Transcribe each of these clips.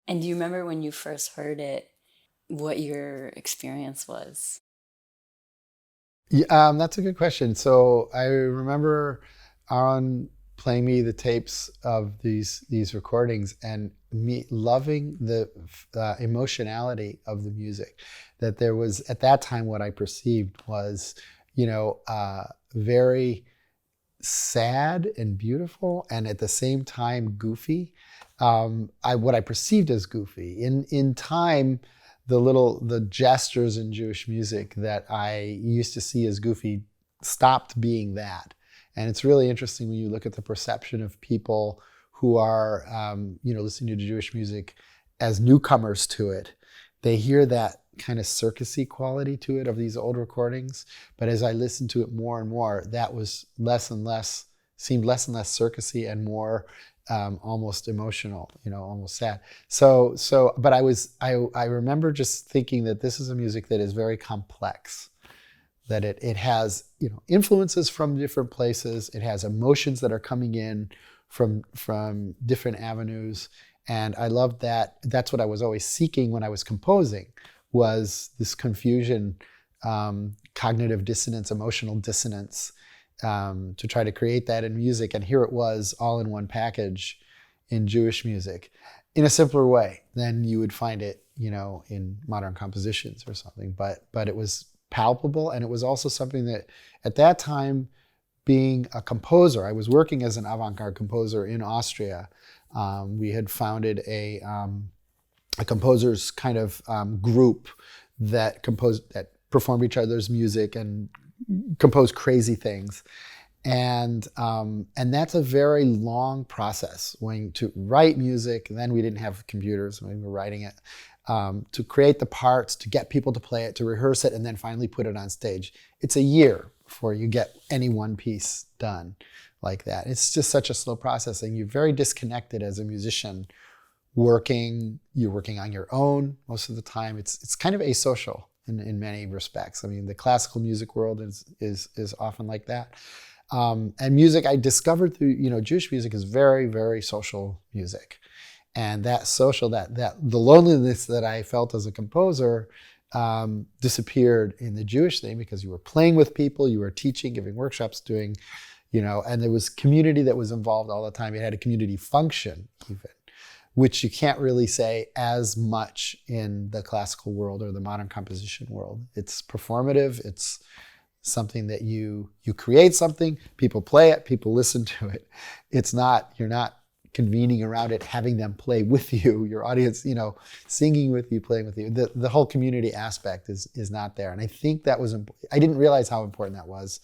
And do you remember when you first heard it, what your experience was? Yeah, that's a good question. So I remember Aaron playing me the tapes of these recordings and me loving the emotionality of the music. That there was at that time what I perceived was, very sad and beautiful, and at the same time goofy. What I perceived as goofy in time, the gestures in Jewish music that I used to see as goofy stopped being that, and it's really interesting when you look at the perception of people who are listening to Jewish music as newcomers to it. They hear that kind of circusy quality to it of these old recordings. But as I listened to it more and more, that was seemed less and less circusy and more almost emotional, almost sad. But I remember just thinking that this is a music that is very complex, that it has, influences from different places. It has emotions that are coming in from different avenues. And I loved that. That's what I was always seeking when I was composing, was this confusion, cognitive dissonance, emotional dissonance, to try to create that in music. And here it was all in one package in Jewish music in a simpler way than you would find it, in modern compositions or something. But it was palpable. And it was also something that at that time, being a composer, I was working as an avant-garde composer in Austria. We had founded a composers kind of group that performed each other's music and composed crazy things. And that's a very long process when to write music. And then we didn't have computers when we were writing it. To create the parts, to get people to play it, to rehearse it, and then finally put it on stage. It's a year before you get any one piece done like that. It's just such a slow process, and you're very disconnected as a musician. You're working on your own most of the time. It's kind of asocial in many respects. I mean, the classical music world is often like that. And music I discovered through, Jewish music is very, very social music. And that the loneliness that I felt as a composer disappeared in the Jewish thing, because you were playing with people, you were teaching, giving workshops, doing, and there was community that was involved all the time. It had a community function even, which you can't really say as much in the classical world or the modern composition world. It's performative. It's something that you create something, people play it, people listen to it. You're not convening around it, having them play with you, your audience, singing with you, playing with you. The whole community aspect is not there. And I think that was, I didn't realize how important that was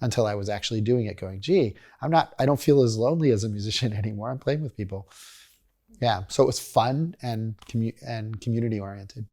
until I was actually doing it, going, gee, I don't feel as lonely as a musician anymore. I'm playing with people. Yeah. So it was fun and community oriented.